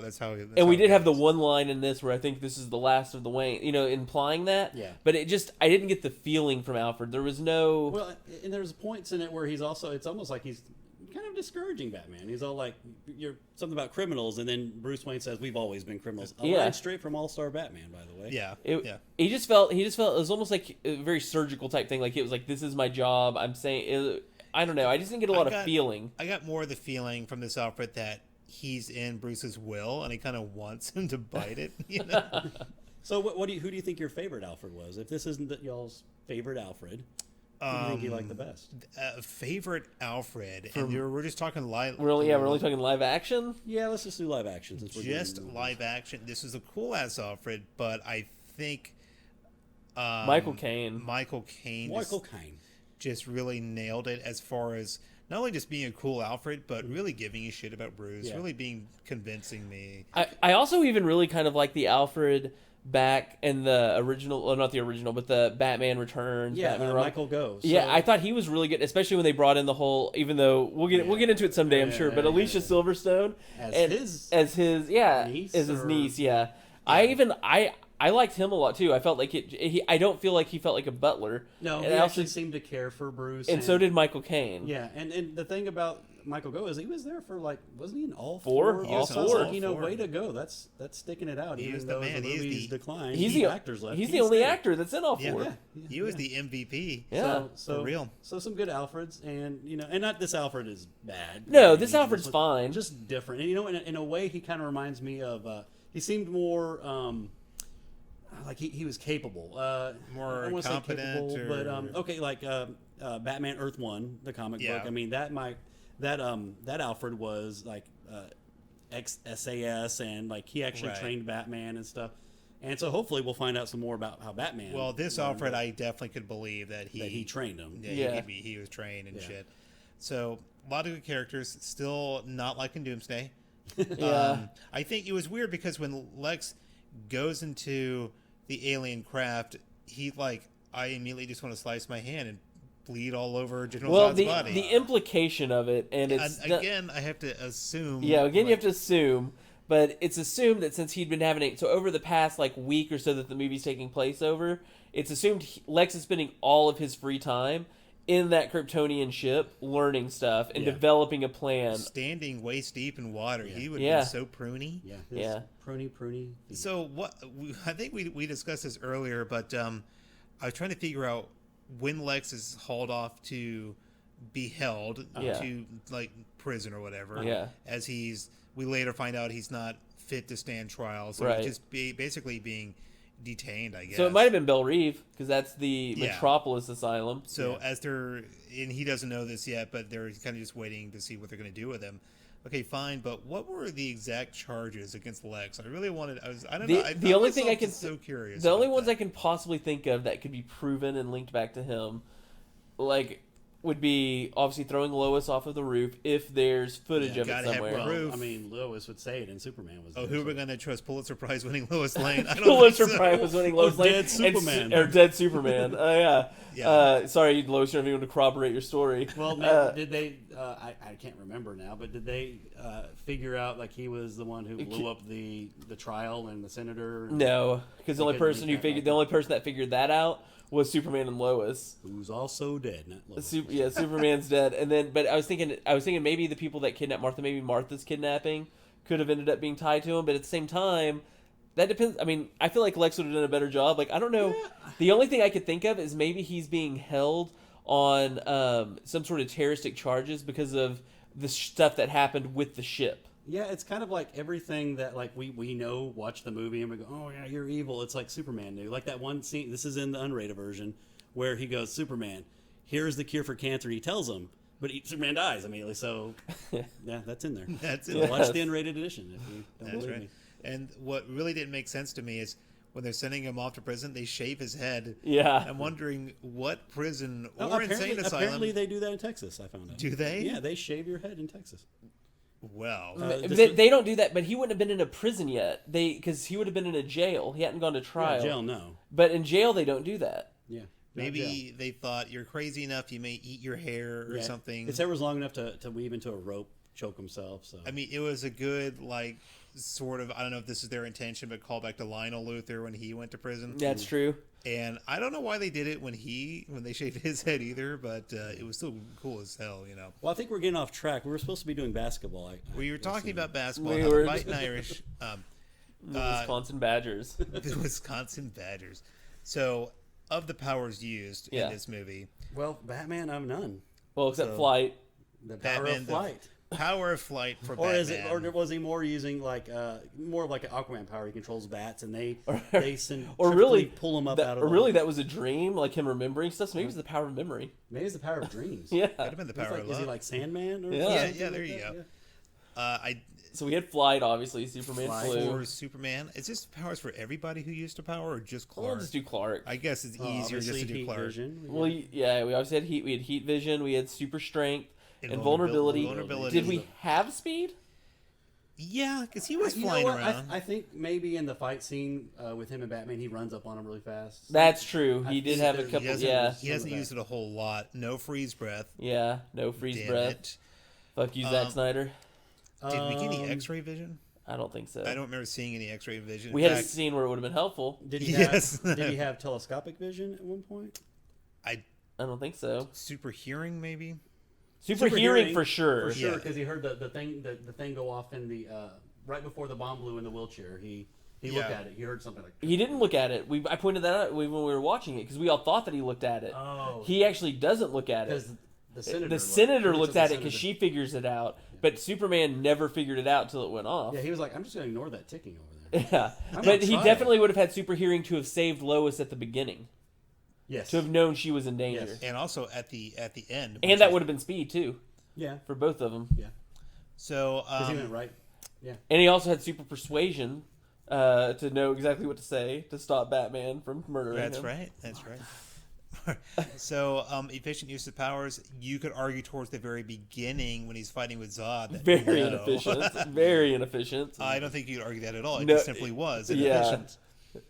and we did have the one line in this where I think this is the last of the Wayne, implying that. Yeah. But I didn't get the feeling from Alfred. There was no. Well, and there's points in it where he's also, it's almost like he's kind of discouraging Batman. He's all like, you're something about criminals, and then Bruce Wayne says, we've always been criminals. A Yeah. line straight from All-Star Batman, by the way. Yeah. Yeah. He just felt it was almost like a very surgical type thing. Like it was like, this is my job. I'm saying. I don't know. I just didn't get a lot of feeling. I got more of the feeling from this Alfred that he's in Bruce's will and he kind of wants him to bite it. So who do you think your favorite Alfred was? If this isn't y'all's favorite Alfred, who do you think you like the best? Favorite Alfred, and we're just talking live. We're only talking live action. Yeah, let's just do live action. Since we're Just doing live action. This is a cool ass Alfred, but I think Michael Caine. Michael Caine just really nailed it as far as not only just being a cool Alfred, but really giving a shit about Bruce, Yeah. really being convincing me. I also even really kind of like the Alfred back in the original, well, not the original, but the Batman Returns. Yeah, Batman Michael Goes. Yeah, So- I thought he was really good, especially when they brought in the whole. Even though we'll get into it someday, I'm sure. But Alicia Silverstone As his niece as his or- niece. Yeah, I liked him a lot too. I felt like I don't feel like he felt like a butler. No, and he I actually also, seemed to care for Bruce. and so did Michael Caine. Yeah, and the thing about Michael Goh is he was there for wasn't he in all Four? four? He was So in it's all like, four. way to go. That's sticking it out. He even is the though man. the He is movies the- declined. He's the the actors left. He's the only there. actor that's in all Yeah. four. Yeah, He was the MVP. Yeah. So For real. So some good Alfreds, and and not this Alfred is bad. No, this He's Alfred's just- fine. just different. And in a way, he kind of reminds me of. He seemed more. Like he was capable. More I don't wanna say competent capable, but or- okay, like Batman Earth 1, the comic Yeah. book. I mean that Alfred was like ex-SAS, and like he actually Right. trained Batman and stuff. And so hopefully we'll find out some more about how Batman. Well, this learned Alfred, it, I definitely could believe that he trained him. Yeah. he was trained and Yeah. shit. So a lot of good characters. Still not like in Doomsday. Yeah. I think it was weird because when Lex goes into the alien craft, I immediately just want to slice my hand and bleed all over General Well, Zod's body. the implication of it, and it's And again, I have to assume. yeah. Again, you have to assume, but it's assumed that since he'd been having it, so over the past week or so that the movie's taking place over, it's assumed Lex is spending all of his free time in that Kryptonian ship, learning stuff and Yeah. developing a plan. Standing waist deep in water, he would Yeah. be so pruny. Yeah. Yeah. Pruny. So what? I think we discussed this earlier, but I was trying to figure out when Lex is hauled off to be held Yeah. to like prison or whatever. Yeah. As we later find out he's not fit to stand trial, so Right. he's just basically being detained, I guess. So it might have been Belle Reve, because that's the Yeah. Metropolis Asylum. So as they're, and he doesn't know this yet, but they're kind of just waiting to see what they're going to do with him. Okay, fine, but what were the exact charges against Lex? I really wanted. I don't know. The only thing I can, so curious. the only about ones that. I can possibly think of that could be proven and linked back to him, like, would be obviously throwing Lois off of the roof if there's footage Yeah, of it gotta have somewhere. proof. Well, I mean, Lois would say it, and Superman was. Oh, there, who are we so- going to trust? Pulitzer Prize winning Lois Lane? I don't Pulitzer think so. Prize was winning Lois Lane. Dead Superman. Or Dead Superman. Oh, yeah. Yeah. Sorry, Lois, you're not even going to corroborate your story. Well, did they? I can't remember now, but did they figure out like he was the one who blew up the trial and the senator? No, because the only couldn't person link who that figured back the only person that figured that out was Superman and Lois. Who's also dead, not Lois. Superman's dead, and then but I was thinking maybe the people that kidnapped Martha, maybe Martha's kidnapping could have ended up being tied to him, but at the same time, that depends. I mean, I feel like Lex would have done a better job. Like, I don't know. Yeah. The only thing I could think of is maybe he's being held on some sort of terroristic charges because of the stuff that happened with the ship. Yeah, it's kind of like everything that like we know, watch the movie and we go, oh yeah, you're evil. It's like Superman knew. Like that one scene, this is in the unrated version, where he goes, Superman, here's the cure for cancer. He tells him, but Superman dies immediately. So yeah, that's in there. That's So it. watch the unrated edition if you don't That's believe right. me. And what really didn't make sense to me is when they're sending him off to prison, they shave his head. Yeah. I'm wondering what prison Oh, or insane asylum. apparently they do that in Texas. I found out. Do they? Yeah, they shave your head in Texas. Well, They don't do that, but he wouldn't have been in a prison yet. Because he would have been in a jail. He hadn't gone to trial. Jail, no. But in jail, they don't do that. Yeah. maybe they thought you're crazy enough, you may eat your hair or Yeah. something. His hair was long enough to weave into a rope, choke himself. So I mean, it was a good, like, sort of, I don't know if this is their intention, but call back to Lionel Luthor when he went to prison. That's true. And I don't know why they did it when they shaved his head either, but it was still cool as hell, you know. Well, I think we're getting off track. We were supposed to be doing basketball. We were talking about basketball, We how were- the Fighting Irish, The Wisconsin Badgers. the Wisconsin Badgers. So, of the powers used Yeah. in this movie, Well, Batman, I'm none. Well, except So- flight. The power Batman, of flight. power of flight for Or Batman. is it? Or was he more using like more of like an Aquaman power? He controls bats, and they send Or really pull him up that, out of. or the- really that was a dream, like him remembering stuff. So maybe it was the power of memory. maybe it's the power of dreams. Yeah. Could have been the He's power like, of is he love. like Sandman? Or Yeah. something Yeah, there like you that? go. Yeah. So we had flight, obviously. Superman Flight. flew. For Superman, is this powers for everybody who used a power, or just We'll Clark? just do Clark. I guess it's easier just Obviously, to do heat Clark. vision. Well, yeah, we obviously had heat. We had heat vision. We had super strength and Vulnerability. vulnerability. Did we have speed? Yeah, because he was You know flying what? around. I think maybe in the fight scene with him and Batman, he runs up on him really fast. That's true. He I did think have a there's- he couple. doesn't, Yeah, he doesn't Some of use it a whole lot. No freeze breath. yeah. No freeze Damn breath. it. Fuck you, Zack Um, Snyder. Did we get any X-ray vision? I don't think so. I don't remember seeing any X-ray vision. We In had a fact, scene where it would have been helpful. Did he Yes. have? Did he have telescopic vision at one point? I don't think so. super hearing maybe. Super hearing for sure. For sure, Yeah. because he heard the thing go off in the right before the bomb blew in the wheelchair. He looked Yeah. at it. He heard something like. He didn't look at it. I pointed that out when we were watching it because we all thought that he looked at it. Oh, He actually doesn't look at it. because the senator. The senator looked looked at at the it because senator. she figures it out, but Superman never figured it out until it went off. Yeah, he was like, I'm just gonna ignore that ticking over there. Yeah, I'm but gonna he try definitely would have had super hearing to have saved Lois at the beginning, Yes. to have known she was in danger, Yes. And also at the end. which and that is- would have been speed too Yeah. for both of them. Yeah. So Because he went right. Yeah. And he also had super persuasion to know exactly what to say to stop Batman from murdering That's him. right. That's right. So, efficient use of powers. You could argue towards the very beginning when he's fighting with Zod. That Very no. inefficient. Very inefficient. I don't think you could argue that at all. It No, just simply was yeah. inefficient.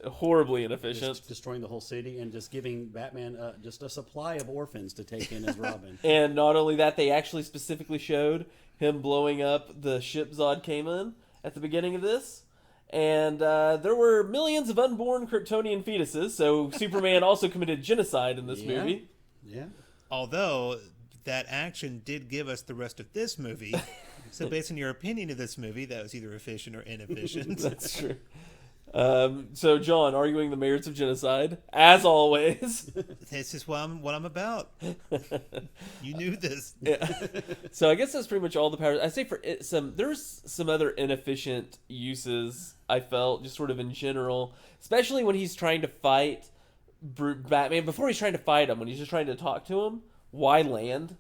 Horribly inefficient. Just destroying the whole city and just giving Batman just a supply of orphans to take in as Robin. And not only that, they actually specifically showed him blowing up the ship Zod came in at the beginning of this. And there were millions of unborn Kryptonian fetuses, so Superman also committed genocide in this Yeah. movie. Yeah. Although that action did give us the rest of this movie. So based on your opinion of this movie, that was either efficient or inefficient. That's true. So, John, arguing the merits of genocide, as always. This is what I'm about. You knew this. Yeah. So I guess that's pretty much all the powers. I say there's some other inefficient uses I felt just sort of in general, especially when he's trying to fight Batman. Before he's trying to fight him, when he's just trying to talk to him, why land?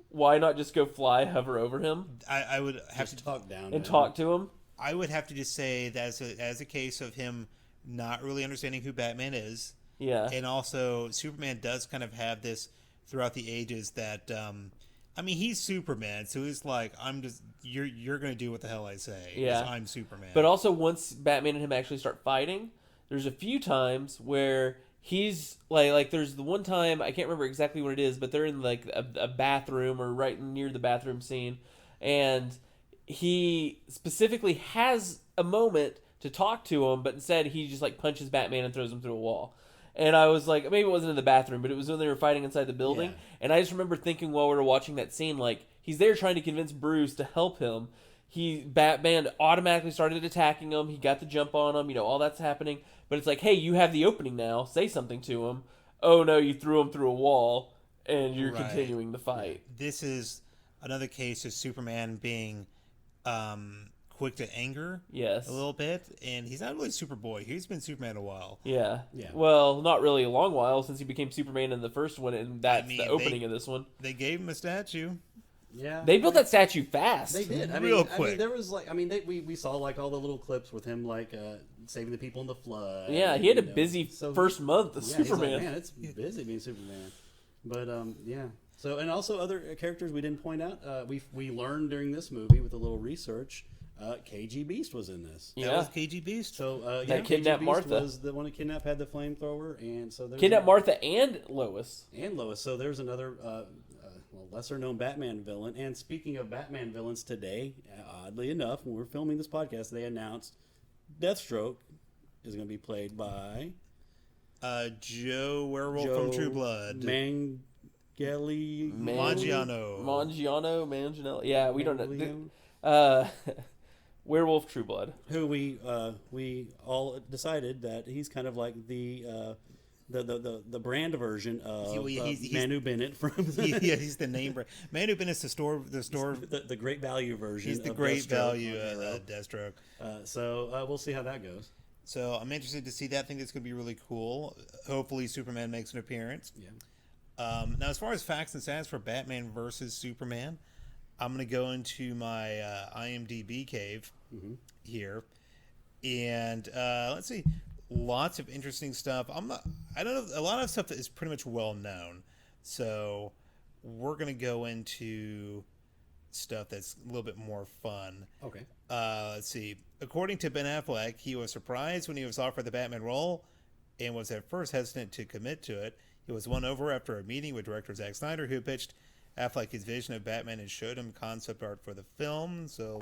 Why not just go fly, hover over him? I would have Just to talk down and to talk to him? I would have to just say that as a case of him not really understanding who Batman is. Yeah. And also, Superman does kind of have this throughout the ages that, I mean, he's Superman, so he's like, you're going to do what the hell I say. 'Cause Yeah. I'm Superman. But also, once Batman and him actually start fighting, there's a few times where he's like there's the one time, I can't remember exactly what it is, but they're in like a bathroom or right near the bathroom scene, and he specifically has a moment to talk to him, but instead he just like punches Batman and throws him through a wall. And I was like, maybe it wasn't in the bathroom, but it was when they were fighting inside the building. Yeah. And I just remember thinking while we were watching that scene, like, he's there trying to convince Bruce to help him. Batman automatically started attacking him. He got the jump on him, all that's happening. But it's like, hey, you have the opening now. Say something to him. Oh no, you threw him through a wall and you're Right. continuing the fight. This is another case of Superman being quick to anger Yes. a little bit, and he's not really Superboy. He's been Superman a while. Yeah. Yeah. Well, not really a long while since he became Superman in the first one, and that's I mean, the opening of this one. They gave him a statue. Yeah, They built that statue fast. They did. Real quick. there was like, we saw like all the little clips with him like saving the people in the flood. Yeah, he had a you know. busy So- first month of Yeah, he's Superman. like, man, it's busy being Superman. But yeah. So and also other characters we didn't point out. We learned during this movie with a little research. KG Beast was in this. That Yeah. was KG Beast. So That KG kidnapped Beast Martha. was the one that kidnapped, had the flamethrower, and so there's Kidnapped Martha and Lois. and Lois. So there's another lesser known Batman villain. And speaking of Batman villains today, oddly enough, when we're filming this podcast, they announced Deathstroke is going to be played by Joe Werewolf Joe from True Blood. Manganiello. Mangiano. Yeah, we don't know. Manganiello, Werewolf True Blood. who we all decided that he's kind of like the brand version of He's- Manu Bennett from Yeah, he's the name brand. Manu Bennett's the store. the great value version. He's the of great Deathstroke value on Arrow. Deathstroke. So we'll see how that goes. So I'm interested to see that. I think it's going to be really cool. Hopefully Superman makes an appearance. Yeah. Now, as far as facts and stats for Batman versus Superman, I'm going to go into my IMDb cave here, and let's see, lots of interesting stuff. I don't know, a lot of stuff that is pretty much well known. So we're going to go into stuff that's a little bit more fun. Okay. Let's see. According to Ben Affleck, he was surprised when he was offered the Batman role and was at first hesitant to commit to it. He was won over after a meeting with director Zack Snyder, who pitched Affleck his vision of Batman and showed him concept art for the film. So,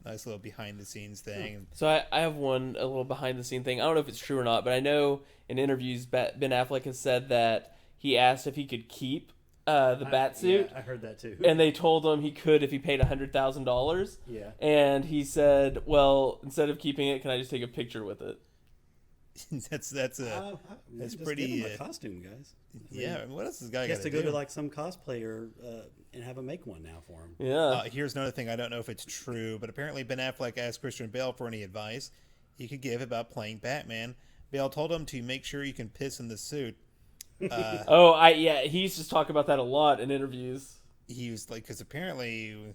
nice little behind-the-scenes thing. So I have a little behind-the-scene thing. I don't know if it's true or not, but I know in interviews Ben Affleck has said that he asked if he could keep the bat suit. Yeah, I heard that too. And they told him he could if he paid $100,000. Yeah. And he said, well, instead of keeping it, can I just take a picture with it? that's just pretty. Give him a costume, guys. Yeah. What else has this guy He got has to go to like some cosplayer and have him make one now for him. Yeah. Here's another thing. I don't know if it's true, but apparently Ben Affleck asked Christian Bale for any advice he could give about playing Batman. Bale told him to make sure you can piss in the suit. He used to talk about that a lot in interviews. He was like, because apparently,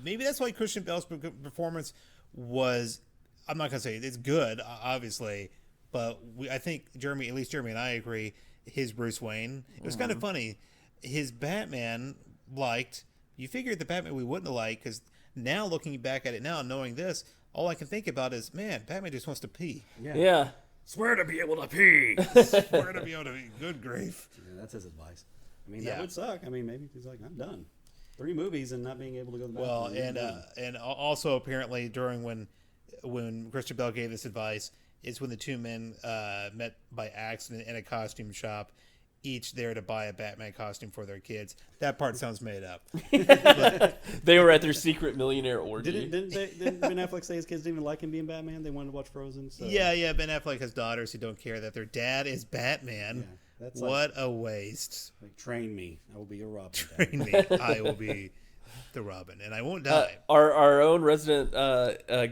maybe that's why Christian Bale's performance was. I'm not gonna say it's good, obviously, but I think Jeremy and I agree. His Bruce Wayne, it was kind of funny. His Batman liked. You figured the Batman we wouldn't have liked, because now looking back at it now, knowing this, all I can think about is, man, Batman just wants to pee. Yeah. Swear to be able to pee. Swear to be able to pee. Good grief. Yeah, that's his advice. I mean, Yeah. that would suck. I mean, maybe he's like, I'm done. 3 movies and not being able to go to the Well, bathroom. and also apparently during when Christian Bale gave this advice, is when the two men met by accident in a costume shop, each there to buy a Batman costume for their kids. That part sounds made up. They were at their secret millionaire orgy. Didn't Ben Affleck say his kids didn't even like him being Batman? They wanted to watch Frozen. So. Yeah. Ben Affleck has daughters who don't care that their dad is Batman. Yeah, that's what a waste. Like, train me. I will be your Robin. Train me. I will be the Robin, and I won't die. Our own resident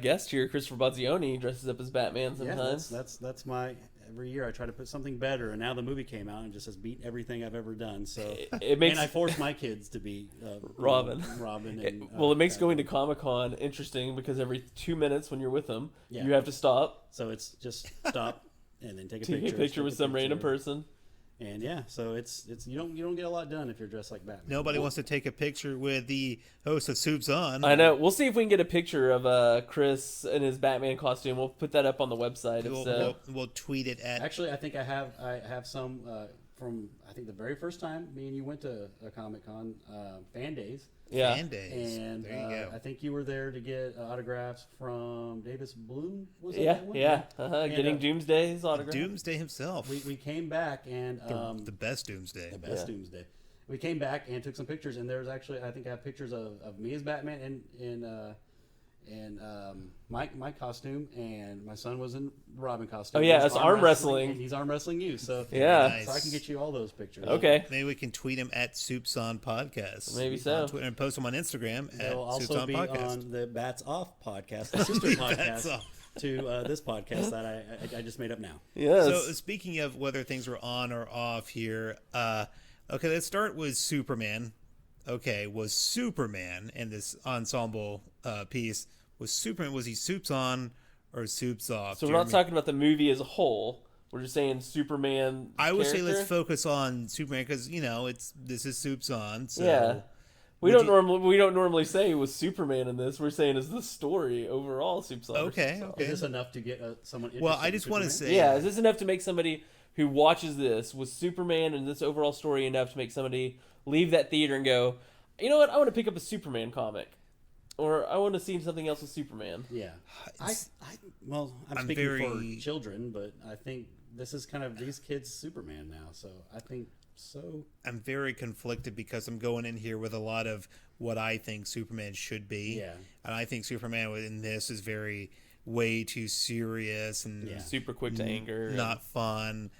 guest here, Christopher Bozzioni, dresses up as Batman sometimes. Yeah, that's my. Every year I try to put something better, and now the movie came out and just has beat everything I've ever done. So it makes, and I force my kids to be Robin. Robin. And, it makes going to Comic-Con interesting because every 2 minutes when you're with them, you have to stop. So it's just stop and then take a picture with some random person. And so it's you don't get a lot done if you're dressed like Batman. Nobody wants to take a picture with the host of Supes On. I know. We'll see if we can get a picture of Chris in his Batman costume. We'll put that up on the website. We'll tweet it at. Actually, I think I have some from I think the very first time me and you went to a Comic-Con fan days. Yeah. Fan days. And there you go. I think you were there to get autographs from Davis Bloom. Was that Yeah, that one? yeah. Getting Doomsday's autograph. Doomsday himself. We came back and the best Doomsday. the best Doomsday. We came back and took some pictures, and there's actually I think I have pictures of me as Batman and my costume, and my son was in Robin costume. Oh yeah, He's it's arm wrestling. And he's arm wrestling you. So Yeah. Nice. so I can get you all those pictures. Okay. Maybe we can tweet him at supesonpodcast. Maybe so. On Twitter, and post them on Instagram at They'll also be supesonpodcast. on the Bats Off podcast, the sister podcast to this podcast that I just made up now. Yes. So speaking of whether things were on or off here, okay, let's start with Superman. Okay, was Superman in this ensemble piece? Was he Supes on or Supes off? So we're not talking about the movie as a whole. We're just saying Superman. I would say character? let's focus on Superman because this is Supes on. So Yeah. We don't normally say it was Superman in this. We're saying is the story overall Supes on. Okay. Is this enough to get someone interested? Well, I just in want to Superman? say, Yeah, is this enough to make somebody who watches this was Superman and this overall story enough to make somebody leave that theater and go, you know what, I want to pick up a Superman comic, or I want to see something else with Superman. Yeah, I'm I'm speaking very- for children, but I think this is kind of these kids' Superman now. So I think so. I'm very conflicted because I'm going in here with a lot of what I think Superman should be. Yeah. And I think Superman in this is way too serious and Super quick to anger. not fun.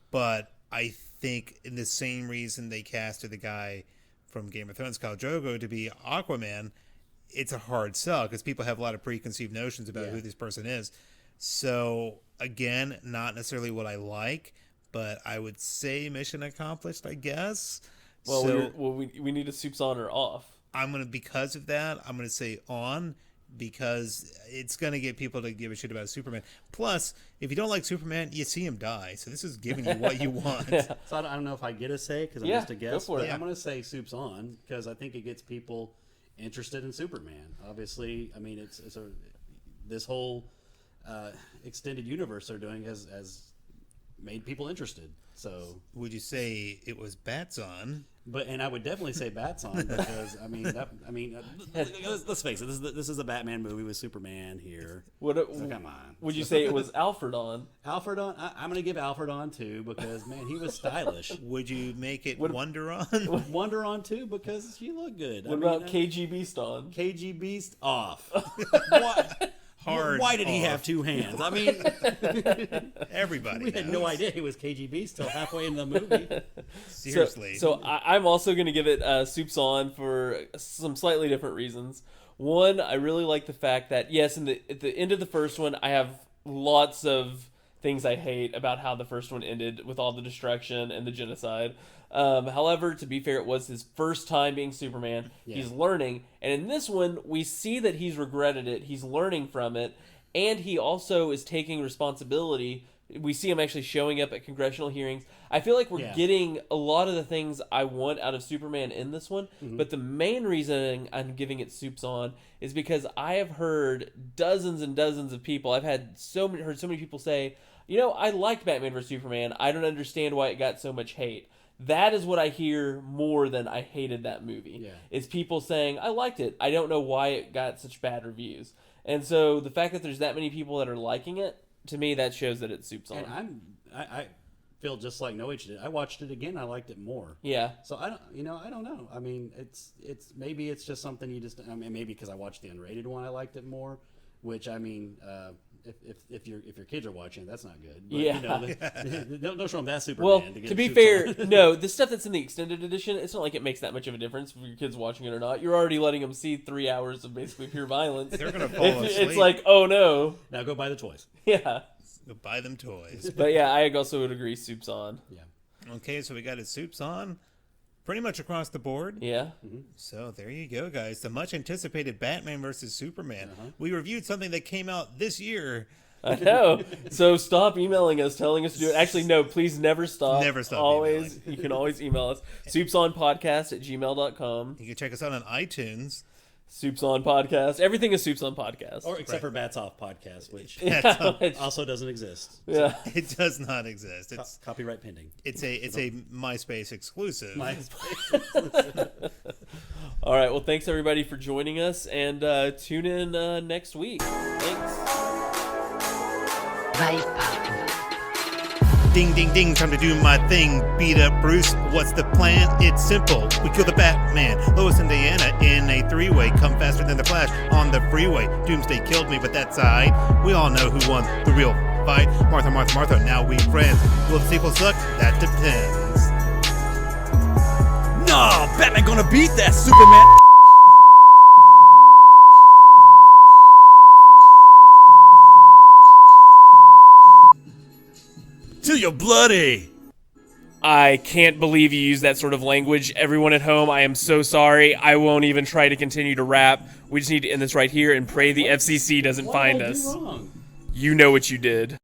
But I think in the same reason they casted the guy from Game of Thrones, Khal Drogo, to be Aquaman, it's a hard sell because people have a lot of preconceived notions about who this person is. So again, not necessarily what I like, but I would say mission accomplished, I guess. Well, So we need a Supes on or off. because of that, I'm gonna say on, because it's gonna get people to give a shit about Superman. Plus, if you don't like Superman, you see him die. So this is giving you what you want. So I don't know if I get a say because I'm Yeah, just a go guess, for but it. I'm going to say Soup's on because I think it gets people interested in Superman. Obviously, I mean this whole extended universe they're doing has made people interested. So Would you say it was Bats on? and I would definitely say Bats on because let's face it, this is a Batman movie with Superman here. So come on. Would you say it was Alfred on? Alfred on? I'm going to give Alfred on too because man, he was stylish. Would you make it Wonder on? Wonder on too because she looked good. What about KG Beast on? KG Beast off? Why, Hard. why did he off. have two hands? I mean, Everybody. we had knows. no idea he was KG Beast till halfway into the movie. Seriously. So I'm also going to give it Supes on for some slightly different reasons. One, I really like the fact that, yes, at the end of the first one, I have lots of things I hate about how the first one ended with all the destruction and the genocide. However, to be fair, it was his first time being Superman. Yeah. He's learning. And in this one, we see that he's regretted it. He's learning from it. And he also is taking responsibility. We see him actually showing up at congressional hearings. I feel like we're getting a lot of the things I want out of Superman in this one. Mm-hmm. But the main reason I'm giving it Supes on is because I have heard dozens and dozens of people. I've heard so many people say, you know, I liked Batman vs Superman. I don't understand why it got so much hate. That is what I hear more than I hated that movie. Yeah. Is people saying, I liked it. I don't know why it got such bad reviews. And so the fact that there's that many people that are liking it, to me, that shows that it's Supes on. And feel just like No Age did. I watched it again. I liked it more. Yeah. So I don't know. I mean, it's maybe it's just something you just. I mean, maybe because I watched the unrated one, I liked it more. Which I mean, if your kids are watching, that's not good. But, Yeah. Don't show them that Superman. Well, to, get to be Supes fair, on. no, the stuff that's in the extended edition, it's not like it makes that much of a difference if your kid's watching it or not. You're already letting them see 3 hours of basically pure violence. They're gonna fall asleep. It's like, oh no. Now go buy the toys. Yeah. Go buy them toys. But yeah, I also would agree Supes on. Yeah. Okay, so we got his Supes on pretty much across the board. Yeah. So there you go, guys. The much anticipated Batman versus Superman. We reviewed something that came out this year. I know. So stop emailing us, telling us to do it. Actually, no, please never stop. Never stop Always. You can always email us. supesonpodcast@gmail.com. You can check us out on iTunes. Supes on Podcast. Everything is Supes on Podcast. Or except for Bats Off podcast, which It's- also doesn't exist. yeah. It does not exist. It's Copyright pending. it's a MySpace exclusive. All right. Well, thanks everybody for joining us, and tune in next week. Thanks. Ding, ding, ding, time to do my thing. Beat up Bruce, what's the plan? It's simple. We kill the Batman, Lois and Diana in a three-way. Come faster than the Flash on the freeway. Doomsday killed me, but that's alright. We all know who won the real fight. Martha, Martha, Martha, now we friends. Will the sequel suck? That depends. No, Batman gonna beat that Superman. Till you're bloody. I can't believe you use that sort of language. Everyone at home, I am so sorry. I won't even try to continue to rap. We just need to end this right here and pray the FCC doesn't find us. Wrong? You know what you did.